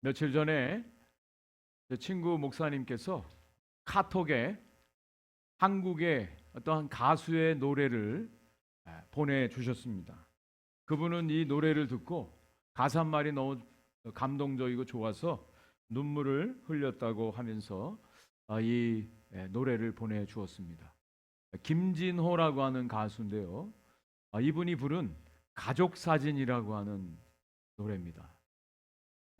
며칠 전에 제 친구 목사님께서 카톡에 한국의 어떠한 가수의 노래를 보내주셨습니다. 그분은 이 노래를 듣고 가사말이 너무 감동적이고 좋아서 눈물을 흘렸다고 하면서 이 노래를 보내주었습니다. 김진호라고 하는 가수인데요. 이분이 부른 가족사진이라고 하는 노래입니다.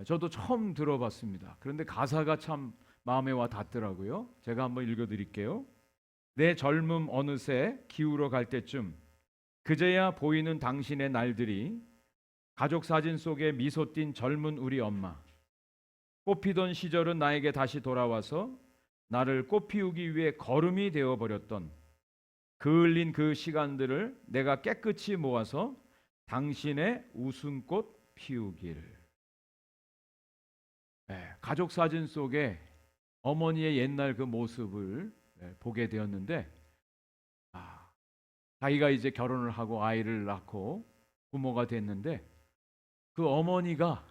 저도 처음 들어봤습니다. 그런데 가사가 참 마음에 와 닿더라고요. 제가 한번 읽어드릴게요. 내 젊음 어느새 기울어 갈 때쯤 그제야 보이는 당신의 날들이 가족 사진 속에 미소 띈 젊은 우리 엄마. 꽃피던 시절은 나에게 다시 돌아와서 나를 꽃 피우기 위해 거름이 되어 버렸던 그을린 그 시간들을 내가 깨끗이 모아서 당신의 웃음꽃 피우길. 가족 사진 속에 어머니의 옛날 그 모습을 보게 되었는데, 자기가 이제 결혼을 하고 아이를 낳고 부모가 됐는데 그 어머니가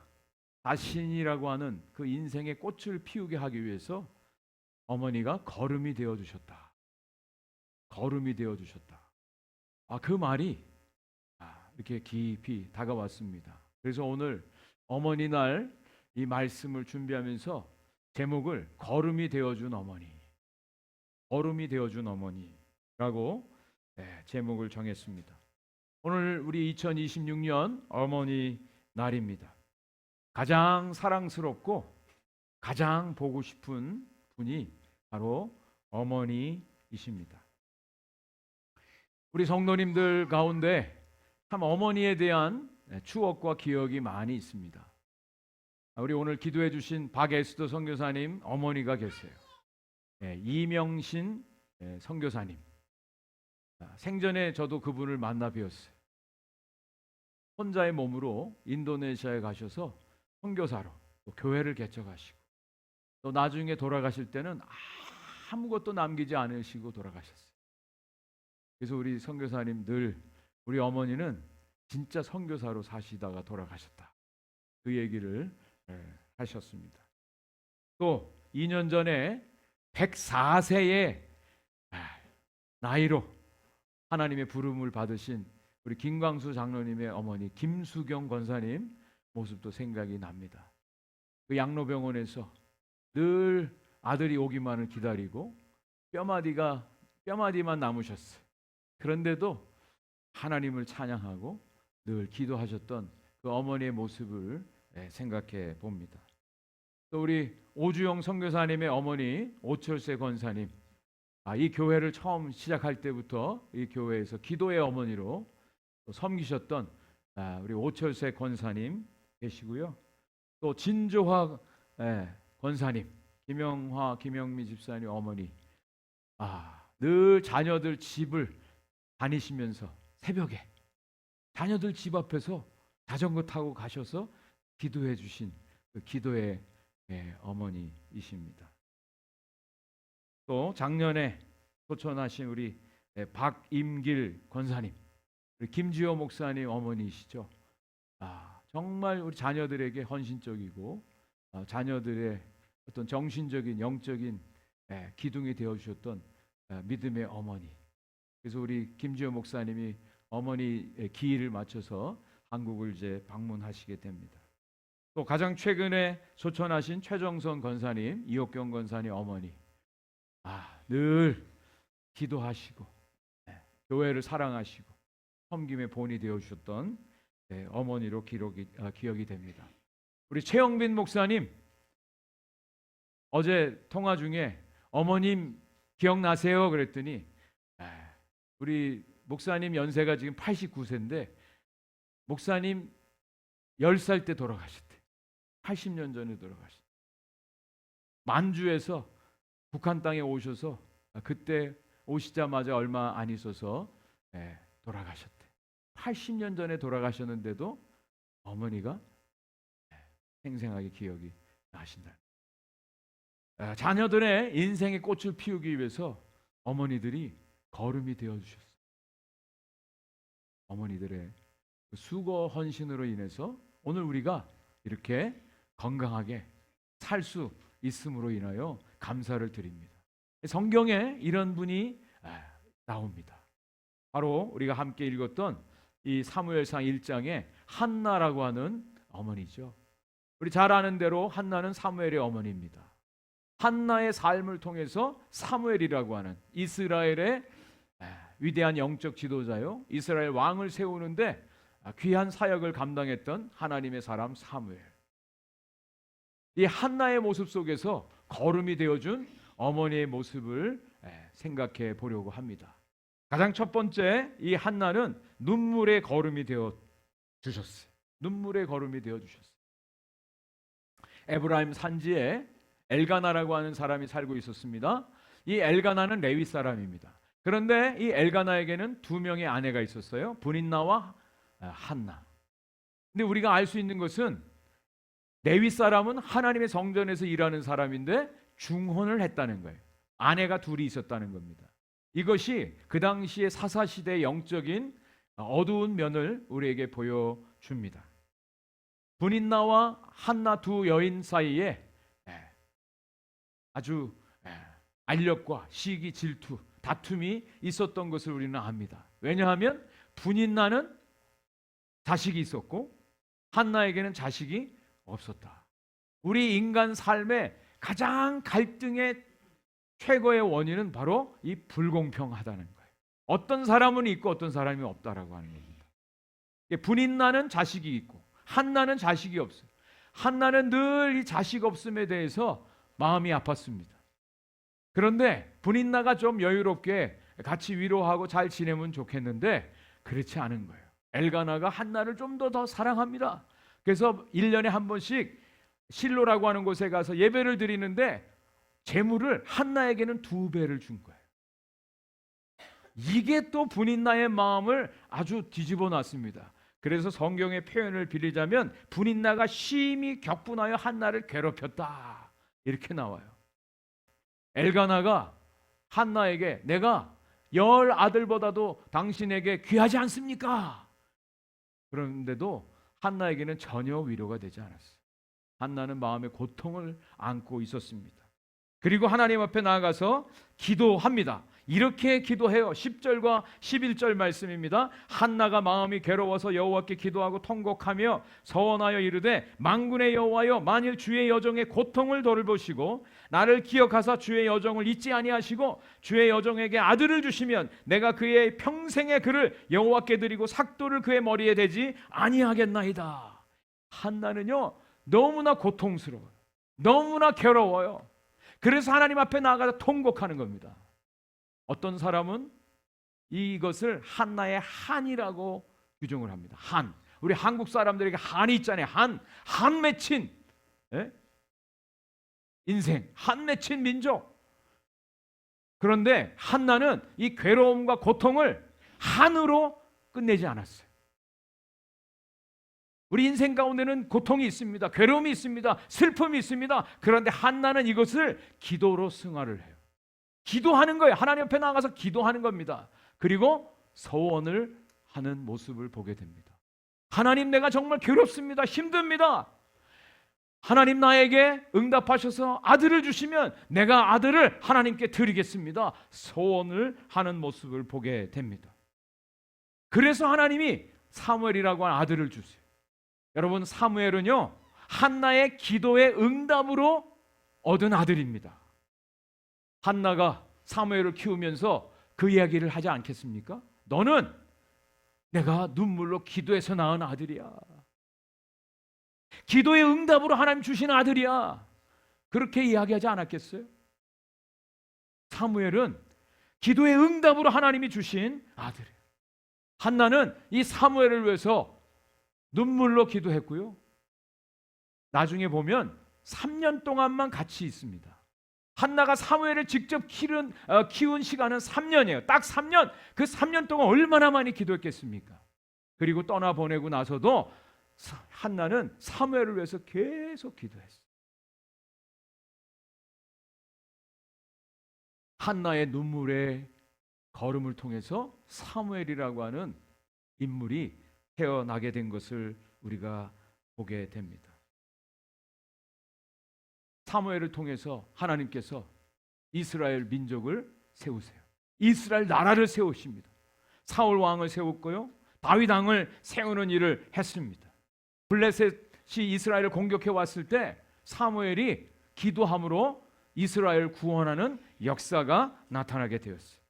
자신이라고 하는 그 인생의 꽃을 피우게 하기 위해서 어머니가 거름이 되어 주셨다. 거름이 되어 주셨다. 그 말이 이렇게 깊이 다가왔습니다. 그래서 오늘 어머니 날 이 말씀을 준비하면서 제목을 거름이 되어준 어머니, 거름이 되어준 어머니라고 제목을 정했습니다. 오늘 우리 2026년 어머니 날입니다. 가장 사랑스럽고 가장 보고 싶은 분이 바로 어머니이십니다. 우리 성도님들 가운데 참 어머니에 대한 추억과 기억이 많이 있습니다. 우리 오늘 기도해 주신 박에스더 선교사님 어머니가 계세요. 이명신 선교사님. 생전에 저도 그분을 만나 뵈었어요. 혼자의 몸으로 인도네시아에 가셔서 선교사로 또 교회를 개척하시고 또 나중에 돌아가실 때는 아무것도 남기지 않으시고 돌아가셨어요. 그래서 우리 선교사님 늘 우리 어머니는 진짜 선교사로 사시다가 돌아가셨다. 그 얘기를 하셨습니다. 또 2년 전에 104세의 나이로 하나님의 부름을 받으신 우리 김광수 장로님의 어머니 김수경 권사님 모습도 생각이 납니다. 그 양로병원에서 늘 아들이 오기만을 기다리고 뼈마디만 남으셨어요. 그런데도 하나님을 찬양하고 늘 기도하셨던 그 어머니의 모습을 생각해 봅니다. 또 우리 오주영 선교사님의 어머니 오철세 권사님, 이 교회를 처음 시작할 때부터 이 교회에서 기도의 어머니로 섬기셨던 우리 오철세 권사님 계시고요. 또 진조화 권사님, 김영미 집사님 어머니, 늘 자녀들 집을 다니시면서 새벽에 자녀들 집 앞에서 자전거 타고 가셔서 기도해 주신 그 기도의 어머니이십니다. 또 작년에 소천하신 우리 박임길 권사님, 우리 김지호 목사님 어머니이시죠. 정말 우리 자녀들에게 헌신적이고 자녀들의 어떤 정신적인 영적인 기둥이 되어 주셨던 믿음의 어머니. 그래서 우리 김지호 목사님이 어머니의 기일을 맞춰서 한국을 이제 방문하시게 됩니다. 또 가장 최근에 소천하신 최정선 권사님, 이옥경 권사님 어머니, 늘 기도하시고 교회를 사랑하시고 섬김의 본이 되어 주셨던 어머니로 기억이 됩니다. 우리 최영빈 목사님, 어제 통화 중에 어머님 기억나세요? 그랬더니 우리 목사님 연세가 지금 89세인데 목사님 10살 때 돌아가셨대. 80년 전에 돌아가셨대. 만주에서 북한 땅에 오셔서 그때 오시자마자 얼마 안 있어서 돌아가셨대. 80년 전에 돌아가셨는데도 어머니가 생생하게 기억이 나신다. 자녀들의 인생의 꽃을 피우기 위해서 어머니들이 거름이 되어 주셨어요. 어머니들의 수고 헌신으로 인해서 오늘 우리가 이렇게 건강하게 살 수 있음으로 인하여 감사를 드립니다. 성경에 이런 분이 나옵니다. 바로 우리가 함께 읽었던 이 사무엘상 1장에 한나라고 하는 어머니죠. 우리 잘 아는 대로 한나는 사무엘의 어머니입니다. 한나의 삶을 통해서 사무엘이라고 하는 이스라엘의 위대한 영적 지도자요, 이스라엘 왕을 세우는데 귀한 사역을 감당했던 하나님의 사람 사무엘. 이 한나의 모습 속에서 거름이 되어준 어머니의 모습을 생각해 보려고 합니다. 가장 첫 번째, 이 한나는 눈물의 거름이 되어 주셨어요. 눈물의 거름이 되어 주셨어요. 에브라임 산지에 엘가나라고 하는 사람이 살고 있었습니다. 이 엘가나는 레위 사람입니다. 그런데 이 엘가나에게는 두 명의 아내가 있었어요. 브닌나와 한나. 근데 우리가 알 수 있는 것은 레위 사람은 하나님의 성전에서 일하는 사람인데 중혼을 했다는 거예요. 아내가 둘이 있었다는 겁니다. 이것이 그 당시의 사사시대의 영적인 어두운 면을 우리에게 보여줍니다. 브닌나와 한나 두 여인 사이에 아주 알력과 시기, 질투, 다툼이 있었던 것을 우리는 압니다. 왜냐하면 브닌나는 자식이 있었고 한나에게는 자식이 없었다. 우리 인간 삶의 가장 갈등의 최고의 원인은 바로 이 불공평하다는 거예요. 어떤 사람은 있고 어떤 사람이 없다라고 하는 겁니다. 브닌나는 자식이 있고 한나는 자식이 없어요. 한나는 늘 이 자식 없음에 대해서 마음이 아팠습니다. 그런데 브닌나가 좀 여유롭게 같이 위로하고 잘 지내면 좋겠는데 그렇지 않은 거예요. 엘가나가 한나를 좀 더 사랑합니다. 그래서 1년에 한 번씩 실로라고 하는 곳에 가서 예배를 드리는데 재물을 한나에게는 2배를 준 거예요. 이게 또 브닌나의 마음을 아주 뒤집어 놨습니다. 그래서 성경의 표현을 빌리자면 브닌나가 심히 격분하여 한나를 괴롭혔다, 이렇게 나와요. 엘가나가 한나에게 내가 10 아들보다도 당신에게 귀하지 않습니까? 그런데도 한나에게는 전혀 위로가 되지 않았어요. 한나는 마음의 고통을 안고 있었습니다. 그리고 하나님 앞에 나아가서 기도합니다. 이렇게 기도해요. 10절과 11절 말씀입니다. 한나가 마음이 괴로워서 여호와께 기도하고 통곡하며 서원하여 이르되 만군의 여호와여, 만일 주의 여종의 고통을 돌보시고 나를 기억하사 주의 여종을 잊지 아니하시고 주의 여종에게 아들을 주시면 내가 그의 평생의 그를 여호와께 드리고 삭도를 그의 머리에 대지 아니하겠나이다. 한나는요 너무나 고통스러워요. 너무나 괴로워요. 그래서 하나님 앞에 나아가서 통곡하는 겁니다. 어떤 사람은 이것을 한나의 한이라고 규정을 합니다. 한. 우리 한국 사람들에게 한이 있잖아요. 한 맺힌 인생, 한 맺힌 민족. 그런데 한나는 이 괴로움과 고통을 한으로 끝내지 않았어요. 우리 인생 가운데는 고통이 있습니다. 괴로움이 있습니다. 슬픔이 있습니다. 그런데 한나는 이것을 기도로 승화를 해요. 기도하는 거예요. 하나님 앞에 나가서 기도하는 겁니다. 그리고 서원을 하는 모습을 보게 됩니다. 하나님, 내가 정말 괴롭습니다. 힘듭니다. 하나님 나에게 응답하셔서 아들을 주시면 내가 아들을 하나님께 드리겠습니다. 서원을 하는 모습을 보게 됩니다. 그래서 하나님이 사무엘이라고 하는 아들을 주세요. 여러분, 사무엘은요 한나의 기도의 응답으로 얻은 아들입니다. 한나가 사무엘을 키우면서 그 이야기를 하지 않겠습니까? 너는 내가 눈물로 기도해서 낳은 아들이야. 기도의 응답으로 하나님 주신 아들이야. 그렇게 이야기하지 않았겠어요? 사무엘은 기도의 응답으로 하나님이 주신 아들이에요. 한나는 이 사무엘을 위해서 눈물로 기도했고요. 나중에 보면 3년 동안만 같이 있습니다. 한나가 사무엘을 직접 키운 시간은 3년이에요. 딱 3년. 그 3년 동안 얼마나 많이 기도했겠습니까? 그리고 떠나보내고 나서도 한나는 사무엘을 위해서 계속 기도했어요. 한나의 눈물의 걸음을 통해서 사무엘이라고 하는 인물이 태어나게 된 것을 우리가 보게 됩니다. 사무엘을 통해서 하나님께서 이스라엘 민족을 세우세요. 이스라엘 나라를 세우십니다. 사울 왕을 세웠고요, 다윗 왕을 세우는 일을 했습니다. 블레셋이 이스라엘을 공격해 왔을 때 사무엘이 기도함으로 이스라엘을 구원하는 역사가 나타나게 되었어요.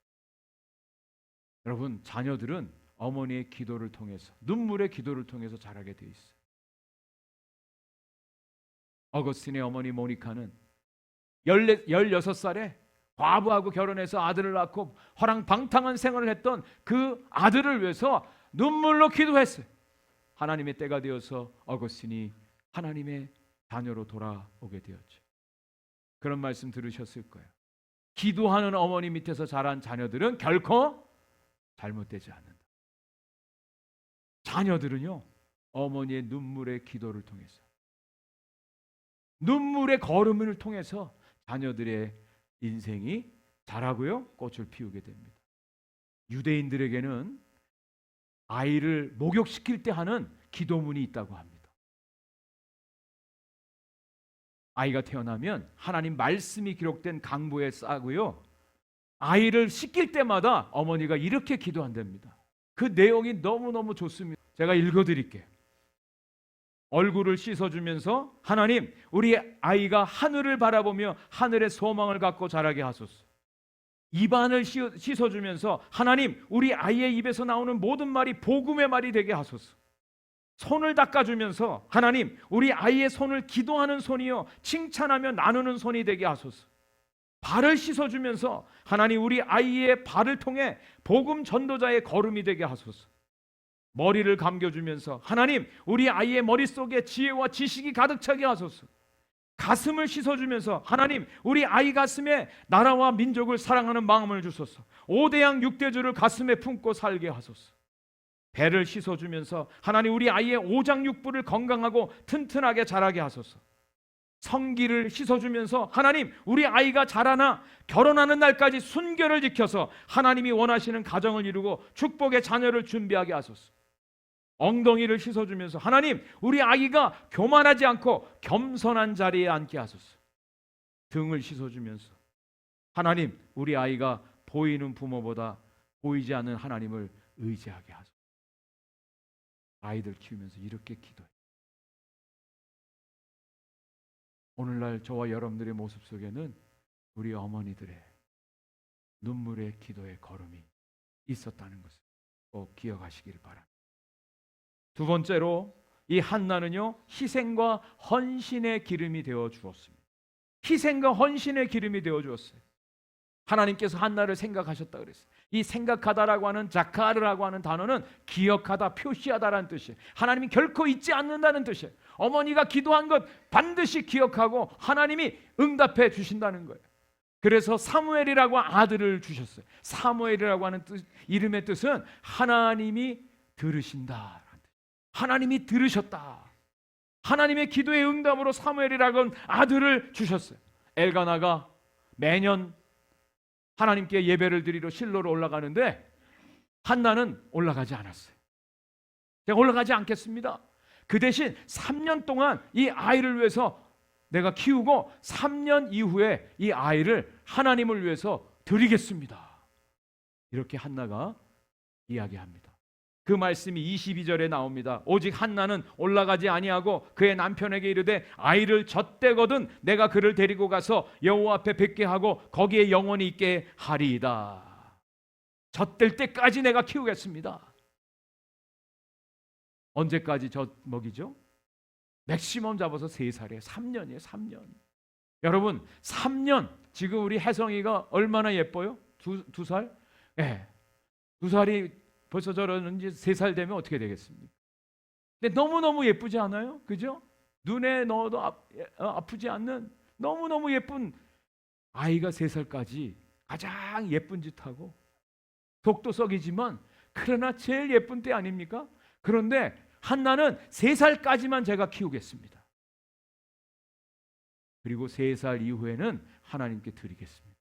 여러분, 자녀들은 어머니의 기도를 통해서, 눈물의 기도를 통해서 자라게 되어 있어요. 어거스틴의 어머니 모니카는 16살에 과부하고 결혼해서 아들을 낳고 허랑방탕한 생활을 했던 그 아들을 위해서 눈물로 기도했어요. 하나님의 때가 되어서 어거스틴이 하나님의 자녀로 돌아오게 되었죠. 그런 말씀 들으셨을 거예요. 기도하는 어머니 밑에서 자란 자녀들은 결코 잘못되지 않는다. 자녀들은요, 어머니의 눈물의 기도를 통해서, 눈물의 걸음을 통해서 자녀들의 인생이 자라고요, 꽃을 피우게 됩니다. 유대인들에게는 아이를 목욕시킬 때 하는 기도문이 있다고 합니다. 아이가 태어나면 하나님 말씀이 기록된 강보에 싸고요, 아이를 씻길 때마다 어머니가 이렇게 기도한답니다. 그 내용이 너무너무 좋습니다. 제가 읽어드릴게요. 얼굴을 씻어주면서 하나님, 우리 아이가 하늘을 바라보며 하늘의 소망을 갖고 자라게 하소서. 입안을 씻어주면서 하나님, 우리 아이의 입에서 나오는 모든 말이 복음의 말이 되게 하소서. 손을 닦아주면서 하나님, 우리 아이의 손을 기도하는 손이요 칭찬하며 나누는 손이 되게 하소서. 발을 씻어주면서 하나님, 우리 아이의 발을 통해 복음 전도자의 걸음이 되게 하소서. 머리를 감겨주면서 하나님, 우리 아이의 머릿속에 지혜와 지식이 가득 차게 하소서. 가슴을 씻어주면서 하나님, 우리 아이 가슴에 나라와 민족을 사랑하는 마음을 주소서. 5대양 6대주를 가슴에 품고 살게 하소서. 배를 씻어주면서 하나님, 우리 아이의 오장육부를 건강하고 튼튼하게 자라게 하소서. 성기를 씻어주면서 하나님, 우리 아이가 자라나 결혼하는 날까지 순결을 지켜서 하나님이 원하시는 가정을 이루고 축복의 자녀를 준비하게 하소서. 엉덩이를 씻어주면서 하나님, 우리 아이가 교만하지 않고 겸손한 자리에 앉게 하소서. 등을 씻어주면서 하나님, 우리 아이가 보이는 부모보다 보이지 않는 하나님을 의지하게 하소서. 아이들 키우면서 이렇게 기도해요. 오늘날 저와 여러분들의 모습 속에는 우리 어머니들의 눈물의 기도의 걸음이 있었다는 것을 꼭 기억하시길 바랍니다. 두 번째로, 이 한나는요, 희생과 헌신의 기름이 되어 주었습니다. 희생과 헌신의 기름이 되어 주었어요. 하나님께서 한나를 생각하셨다 그랬어요. 이 생각하다라고 하는 자카르라고 하는 단어는 기억하다, 표시하다라는 뜻이에요. 하나님이 결코 잊지 않는다는 뜻이에요. 어머니가 기도한 것 반드시 기억하고 하나님이 응답해 주신다는 거예요. 그래서 사무엘이라고 아들을 주셨어요. 사무엘이라고 하는 이름의 뜻은 하나님이 들으신다. 하나님이 들으셨다. 하나님의 기도의 응답으로 사무엘이라고 하는 아들을 주셨어요. 엘가나가 매년 하나님께 예배를 드리러 실로로 올라가는데 한나는 올라가지 않았어요. 제가 올라가지 않겠습니다. 그 대신 3년 동안 이 아이를 위해서 내가 키우고 3년 이후에 이 아이를 하나님을 위해서 드리겠습니다. 이렇게 한나가 이야기합니다. 그 말씀이 22절에 나옵니다. 오직 한나는 올라가지 아니하고 그의 남편에게 이르되 아이를 젖대거든 내가 그를 데리고 가서 여호와 앞에 뵙게 하고 거기에 영원히 있게 하리이다. 젖댈 때까지 내가 키우겠습니다. 언제까지 젖 먹이죠? 맥시멈 잡아서 3살이에요. 3년이에요. 3년. 여러분, 3년. 지금 우리 혜성이가 얼마나 예뻐요? 두 살? 네. 2살이 벌써 저러는지 3살 되면 어떻게 되겠습니까? 근데 너무너무 예쁘지 않아요? 그죠? 눈에 넣어도 아프지 않는 너무너무 예쁜 아이가 3살까지 가장 예쁜 짓 하고 독도 썩이지만 그러나 제일 예쁜 때 아닙니까? 그런데 한나는 3살까지만 제가 키우겠습니다. 그리고 3살 이후에는 하나님께 드리겠습니다.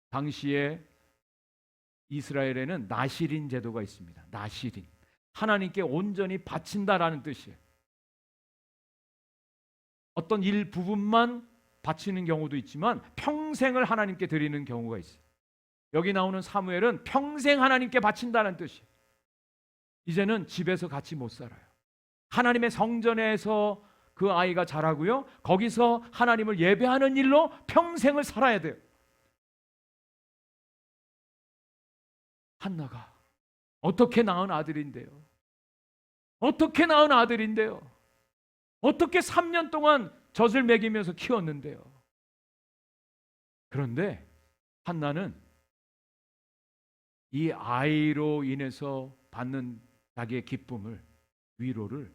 당시에 이스라엘에는 나시린 제도가 있습니다. 나시린. 하나님께 온전히 바친다라는 뜻이에요. 어떤 일부분만 바치는 경우도 있지만 평생을 하나님께 드리는 경우가 있어요. 여기 나오는 사무엘은 평생 하나님께 바친다는 뜻이에요. 이제는 집에서 같이 못 살아요. 하나님의 성전에서 그 아이가 자라고요. 거기서 하나님을 예배하는 일로 평생을 살아야 돼요. 한나가 어떻게 낳은 아들인데요. 어떻게 낳은 아들인데요. 어떻게 3년 동안 젖을 먹이면서 키웠는데요. 그런데 한나는 이 아이로 인해서 받는 자기의 기쁨을, 위로를,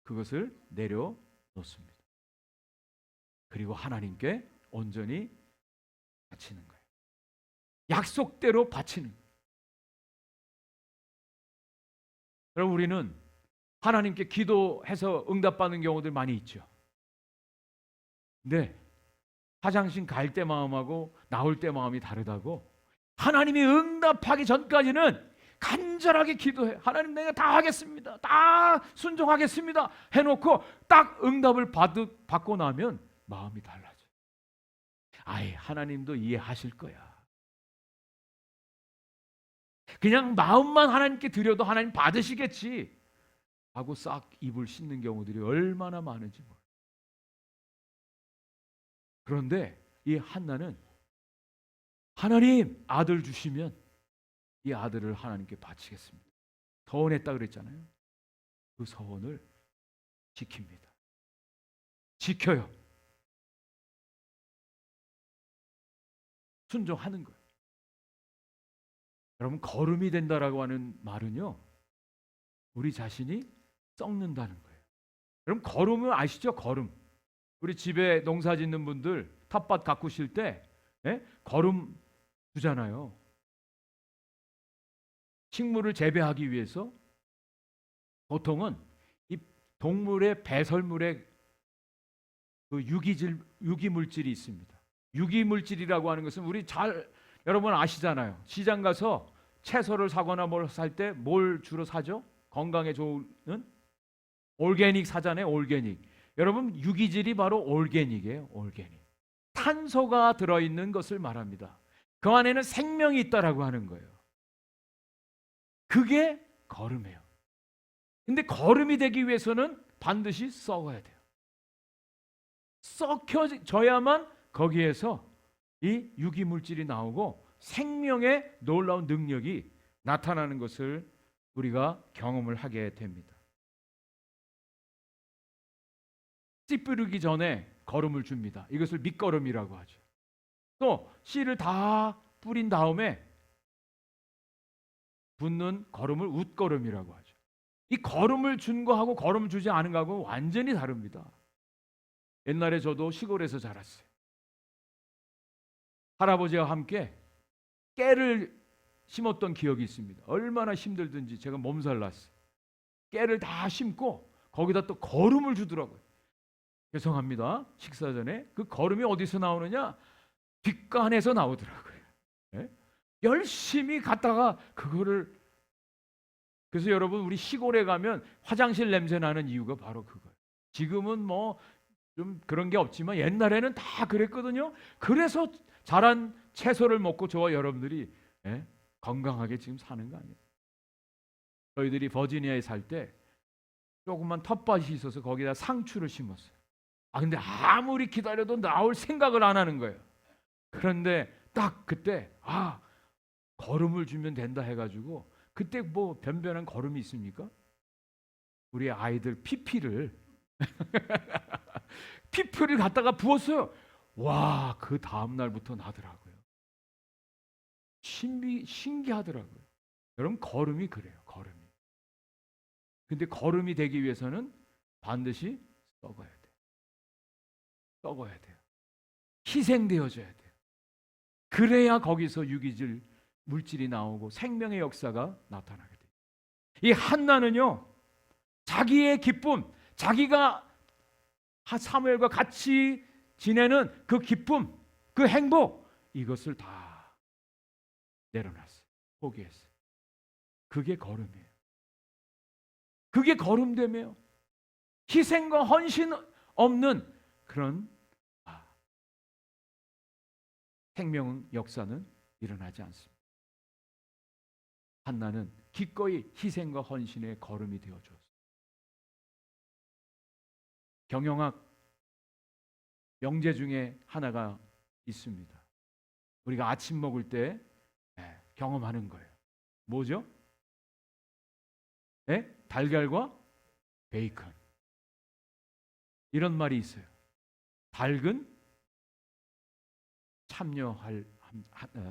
그것을 내려놓습니다. 그리고 하나님께 온전히 바치는 거예요. 약속대로 바치는 거예요. 여러분, 우리는 하나님께 기도해서 응답받는 경우들 많이 있죠. 근데 화장실 갈 때 마음하고 나올 때 마음이 다르다고, 하나님이 응답하기 전까지는 간절하게 기도해. 하나님, 내가 다 하겠습니다. 다 순종하겠습니다. 해놓고 딱 응답을 받고 나면 마음이 달라져. 아예 하나님도 이해하실 거야. 그냥 마음만 하나님께 드려도 하나님 받으시겠지 하고 싹 입을 씻는 경우들이 얼마나 많은지 몰라요. 그런데 이 한나는 하나님 아들 주시면 이 아들을 하나님께 바치겠습니다. 서원했다 그랬잖아요. 그 서원을 지킵니다. 지켜요. 순종하는 거예요. 여러분, 거름이 된다라고 하는 말은요, 우리 자신이 썩는다는 거예요. 여러분, 거름은 아시죠? 거름. 우리 집에 농사 짓는 분들 텃밭 가꾸실 때 거름 주잖아요. 식물을 재배하기 위해서 보통은 이 동물의 배설물에 그 유기물질이 있습니다. 유기물질이라고 하는 것은 우리 여러분 아시잖아요. 시장 가서 채소를 사거나 뭘 살 때 뭘 주로 사죠? 건강에 좋은 올게닉 사잖아요. 올게닉. 여러분, 유기질이 바로 올게닉이에요. 올게닉. 탄소가 들어있는 것을 말합니다. 그 안에는 생명이 있다라고 하는 거예요. 그게 거름이에요. 근데 거름이 되기 위해서는 반드시 썩어야 돼요. 썩혀져야만 거기에서 이 유기물질이 나오고 생명의 놀라운 능력이 나타나는 것을 우리가 경험을 하게 됩니다. 씨 뿌리기 전에 거름을 줍니다. 이것을 밑거름이라고 하죠. 또 씨를 다 뿌린 다음에 붓는 거름을 웃거름이라고 하죠. 이 거름을 준 거하고 거름 주지 않은 거하고 완전히 다릅니다. 옛날에 저도 시골에서 자랐어요. 할아버지와 함께 깨를 심었던 기억이 있습니다. 얼마나 힘들든지 제가 몸살 났어요. 깨를 다 심고 거기다 또 거름을 주더라고요. 죄송합니다. 식사 전에 그 거름이 어디서 나오느냐? 뒷간에서 나오더라고요. 네? 열심히 갔다가 그거를, 그래서 여러분, 우리 시골에 가면 화장실 냄새 나는 이유가 바로 그거예요. 지금은 뭐 좀 그런 게 없지만 옛날에는 다 그랬거든요. 그래서 자란 채소를 먹고 저와 여러분들이 건강하게 지금 사는 거 아니에요. 저희들이 버지니아에 살 때 조그만 텃밭이 있어서 거기다 상추를 심었어요. 근데 아무리 기다려도 나올 생각을 안 하는 거예요. 그런데 딱 그때 거름을 주면 된다 해가지고, 그때 뭐 변변한 거름이 있습니까? 우리 아이들 피피를 피피를 갖다가 부었어요. 와, 그 다음 날부터 나더라고요. 신기하더라고요. 여러분, 거름이 그래요. 거름이. 근데 거름이 되기 위해서는 반드시 썩어야 돼요. 썩어야 돼요. 희생되어져야 돼요. 그래야 거기서 유기질 물질이 나오고 생명의 역사가 나타나게 돼요. 이 한나는요, 자기의 기쁨, 자기가 사무엘과 같이 지내는 그 기쁨, 그 행복, 이것을 다 내려놨어요. 포기했어요. 그게 거름이에요. 그게 거름됨이에요. 희생과 헌신 없는 그런 생명 역사는 일어나지 않습니다. 한나는 기꺼이 희생과 헌신의 걸음이 되어줬어요. 경영학 명제 중에 하나가 있습니다. 우리가 아침 먹을 때 경험하는 거예요. 뭐죠? 달걀과 베이컨. 이런 말이 있어요. 닭은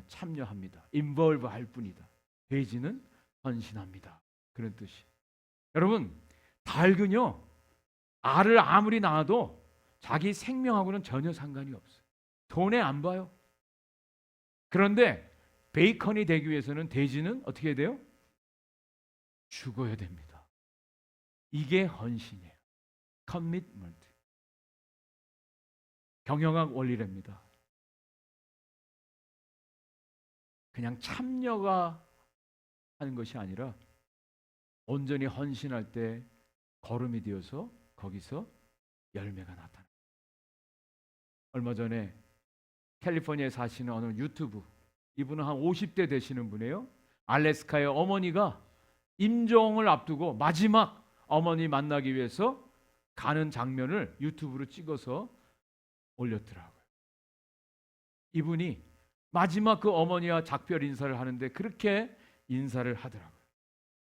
참여합니다. involve 할 뿐이다. 돼지는 헌신합니다. 그런 뜻이. 여러분, 닭은요, 알을 아무리 낳아도 자기 생명하고는 전혀 상관이 없어요. 돈에 안 봐요. 그런데 베이컨이 되기 위해서는 돼지는 어떻게 해야 돼요? 죽어야 됩니다. 이게 헌신이에요. 커미트먼트. 경영학 원리랍니다. 그냥 참여가 하는 것이 아니라 온전히 헌신할 때 걸음이 되어서 거기서 열매가 나타납니다. 얼마 전에 캘리포니아에 사시는 어느 유튜브, 이분은 한 50대 되시는 분이에요. 알래스카의 어머니가 임종을 앞두고 마지막 어머니 만나기 위해서 가는 장면을 유튜브로 찍어서 올렸더라고요. 이분이 마지막 그 어머니와 작별 인사를 하는데 그렇게 인사를 하더라고요.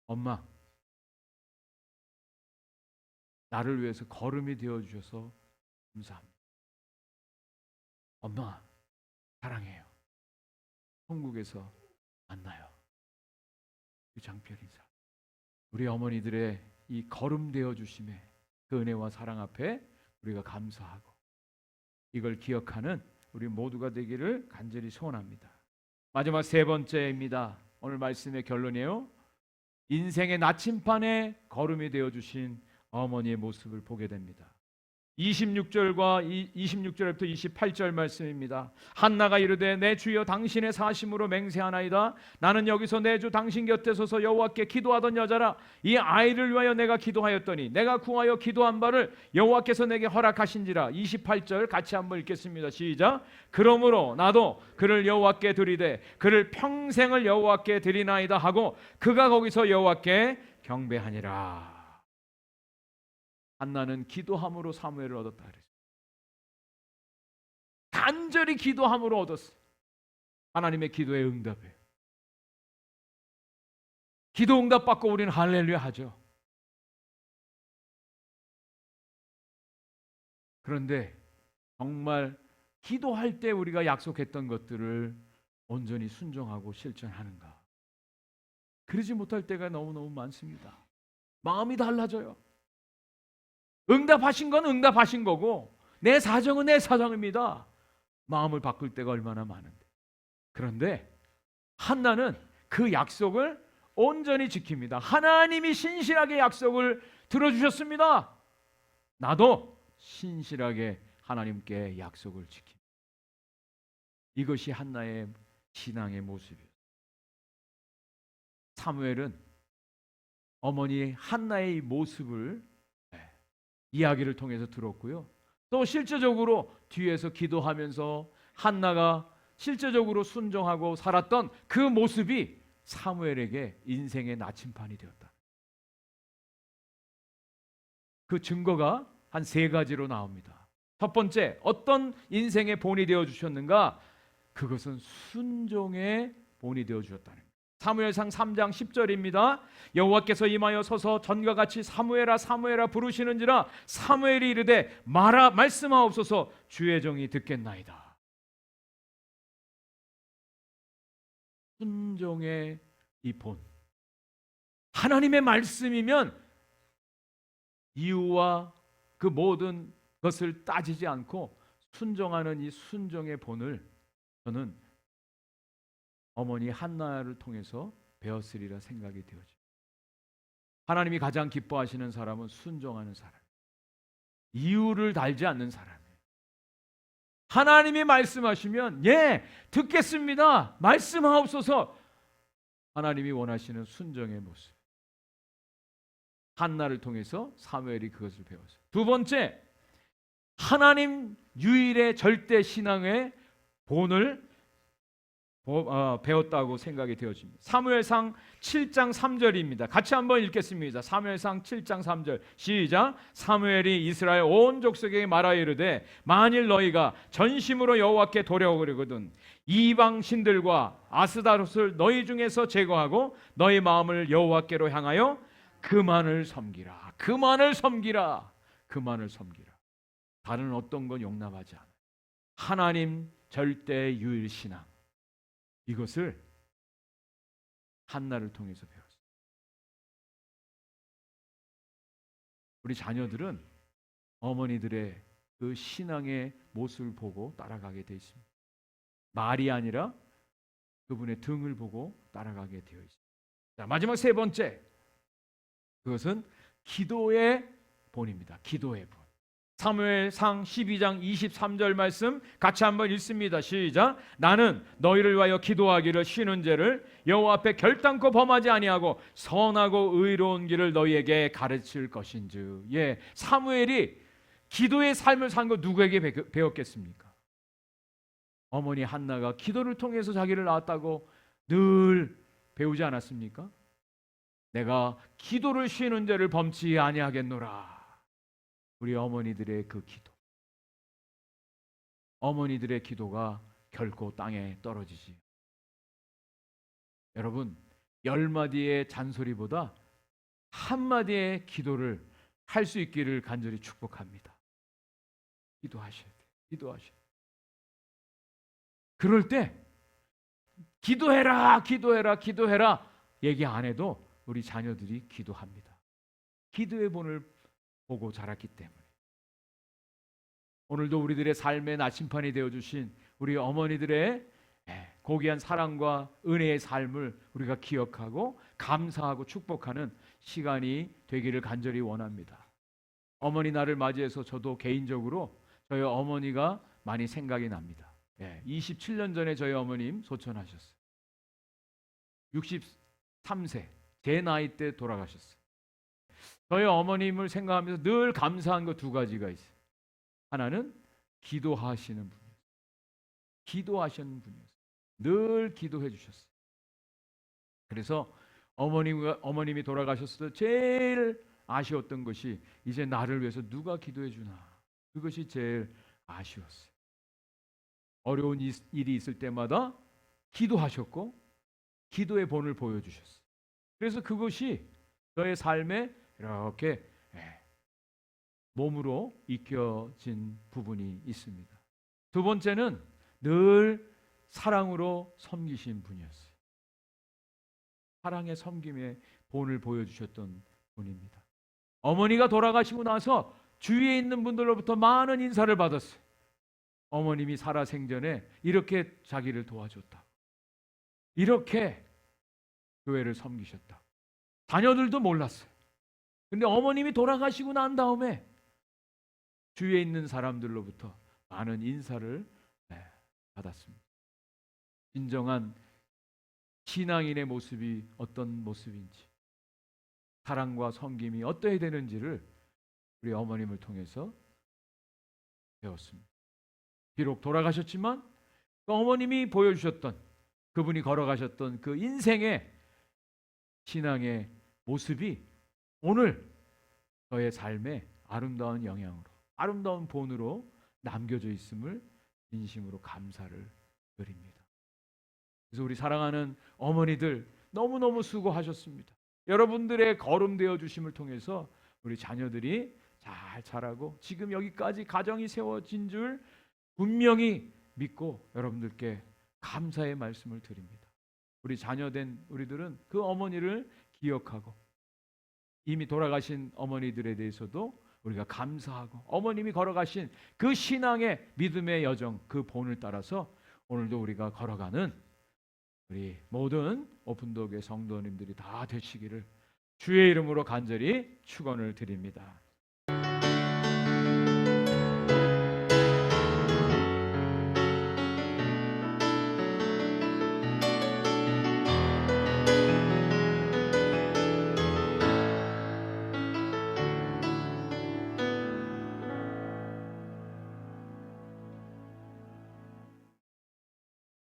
엄마, 나를 위해서 걸음이 되어주셔서 감사합니다. 엄마, 사랑해요. 천국에서 만나요. 그 장별 인사. 우리 어머니들의 이 걸음 되어주심에 그 은혜와 사랑 앞에 우리가 감사하고 이걸 기억하는 우리 모두가 되기를 간절히 소원합니다. 마지막 세 번째입니다. 오늘 말씀의 결론이에요. 인생의 나침판에 걸음이 되어주신 어머니의 모습을 보게 됩니다. 26절과 26절부터 28절 말씀입니다. 한나가 이르되 내 주여 당신의 사심으로 맹세하나이다. 나는 여기서 내 주 당신 곁에 서서 여호와께 기도하던 여자라. 이 아이를 위하여 내가 기도하였더니 내가 구하여 기도한 바를 여호와께서 내게 허락하신지라. 28절 같이 한번 읽겠습니다. 시작. 그러므로 나도 그를 여호와께 드리되 그를 평생을 여호와께 드리나이다 하고 그가 거기서 여호와께 경배하니라. 한나는 기도함으로 사무엘을 얻었다 그랬어요. 간절히 기도함으로 얻었어요. 하나님의 기도에 응답해요. 기도 응답 받고 우리는 할렐루야 하죠. 그런데 정말 기도할 때 우리가 약속했던 것들을 온전히 순종하고 실천하는가? 그러지 못할 때가 너무너무 많습니다. 마음이 달라져요. 응답하신 건 응답하신 거고 내 사정은 내 사정입니다. 마음을 바꿀 때가 얼마나 많은데. 그런데 한나는 그 약속을 온전히 지킵니다. 하나님이 신실하게 약속을 들어주셨습니다. 나도 신실하게 하나님께 약속을 지킵니다. 이것이 한나의 신앙의 모습이에요. 사무엘은 어머니 한나의 모습을 이야기를 통해서 들었고요. 또 실제적으로 뒤에서 기도하면서 한나가 실제적으로 순종하고 살았던 그 모습이 사무엘에게 인생의 나침판이 되었다. 그 증거가 한 세 가지로 나옵니다. 첫 번째, 어떤 인생의 본이 되어 주셨는가? 그것은 순종의 본이 되어 주셨다는 거예요. 사무엘상 3장 10절입니다. 여호와께서 임하여 서서 전과 같이 사무엘아 사무엘아 부르시는지라 사무엘이 이르되 말씀하옵소서 주의 종이 듣겠나이다. 순종의 이 본. 하나님의 말씀이면 이유와 그 모든 것을 따지지 않고 순종하는 이 순종의 본을 저는 어머니 한나를 통해서 배웠으리라 생각이 되어집니다. 하나님이 가장 기뻐하시는 사람은 순종하는 사람, 이유를 달지 않는 사람이에요. 하나님이 말씀하시면 예 듣겠습니다 말씀하옵소서. 하나님이 원하시는 순종의 모습. 한나를 통해서 사무엘이 그것을 배웠어요. 두 번째, 하나님 유일의 절대 신앙의 본을 배웠다고 생각이 되어집니다. 사무엘상 7장 3절입니다. 같이 한번 읽겠습니다. 사무엘상 7장 3절 시작. 사무엘이 이스라엘 온 족속에게 말하여 이르되 만일 너희가 전심으로 여호와께 돌아오거든 이방 신들과 아스다롯을 너희 중에서 제거하고 너희 마음을 여호와께로 향하여 그만을 섬기라. 그만을 섬기라. 그만을 섬기라. 다른 어떤 건 용납하지 않아요. 하나님 절대 유일 신앙, 이것을 한나를 통해서 배웠어요. 우리 자녀들은 어머니들의 그 신앙의 모습을 보고 따라가게 되어 있습니다. 말이 아니라 그분의 등을 보고 따라가게 되어 있습니다. 자, 마지막 세 번째, 그것은 기도의 본입니다. 기도의 본. 사무엘상 12장 23절 말씀 같이 한번 읽습니다. 시작. 나는 너희를 위하여 기도하기를 쉬는 죄를 여호와 앞에 결단코 범하지 아니하고 선하고 의로운 길을 너희에게 가르칠 것인즉. 예, 사무엘이 기도의 삶을 산 거 누구에게 배웠겠습니까? 어머니 한나가 기도를 통해서 자기를 낳았다고 늘 배우지 않았습니까? 내가 기도를 쉬는 죄를 범치 아니하겠노라. 우리 어머니들의 그 기도, 어머니들의 기도가 결코 땅에 떨어지지. 여러분, 10마디의 잔소리보다 한마디의 기도를 할 수 있기를 간절히 축복합니다. 기도하셔야 돼요. 기도하셔야 돼요. 그럴 때 기도해라, 기도해라, 기도해라 얘기 안 해도 우리 자녀들이 기도합니다. 기도의 본을 보고 자랐기 때문에. 오늘도 우리들의 삶의 나침판이 되어주신 우리 어머니들의 고귀한 사랑과 은혜의 삶을 우리가 기억하고 감사하고 축복하는 시간이 되기를 간절히 원합니다. 어머니 날을 맞이해서 저도 개인적으로 저희 어머니가 많이 생각이 납니다. 27년 전에 저희 어머님 소천하셨어요. 63세 제 나이 때 돌아가셨어요. 저희 어머님을 생각하면서 늘 감사한 거 두 가지가 있어요. 하나는 기도하시는 분이었어요. 기도하시는 분이었어요. 늘 기도해 주셨어요. 그래서 어머님이 돌아가셨을 때 제일 아쉬웠던 것이 이제 나를 위해서 누가 기도해 주나. 그것이 제일 아쉬웠어요. 어려운 일이 있을 때마다 기도하셨고 기도의 본을 보여주셨어요. 그래서 그것이 저의 삶에 이렇게 몸으로 익혀진 부분이 있습니다. 두 번째는 늘 사랑으로 섬기신 분이었어요. 사랑의 섬김의 본을 보여주셨던 분입니다. 어머니가 돌아가시고 나서 주위에 있는 분들로부터 많은 인사를 받았어요. 어머님이 살아생전에 이렇게 자기를 도와줬다. 이렇게 교회를 섬기셨다. 자녀들도 몰랐어요. 근데 어머님이 돌아가시고 난 다음에 주위에 있는 사람들로부터 많은 인사를 받았습니다. 진정한 신앙인의 모습이 어떤 모습인지, 사랑과 섬김이 어떠해야 되는지를 우리 어머님을 통해서 배웠습니다. 비록 돌아가셨지만 그 어머님이 보여주셨던, 그분이 걸어가셨던 그 인생의 신앙의 모습이 오늘 저의 삶에 아름다운 영향으로, 아름다운 본으로 남겨져 있음을 진심으로 감사를 드립니다. 그래서 우리 사랑하는 어머니들 너무너무 수고하셨습니다. 여러분들의 거름되어 주심을 통해서 우리 자녀들이 잘 자라고 지금 여기까지 가정이 세워진 줄 분명히 믿고 여러분들께 감사의 말씀을 드립니다. 우리 자녀된 우리들은 그 어머니를 기억하고 이미 돌아가신 어머니들에 대해서도 우리가 감사하고 어머님이 걸어가신 그 신앙의 믿음의 여정, 그 본을 따라서 오늘도 우리가 걸어가는 우리 모든 오픈도어교회 성도님들이 다 되시기를 주의 이름으로 간절히 축원을 드립니다.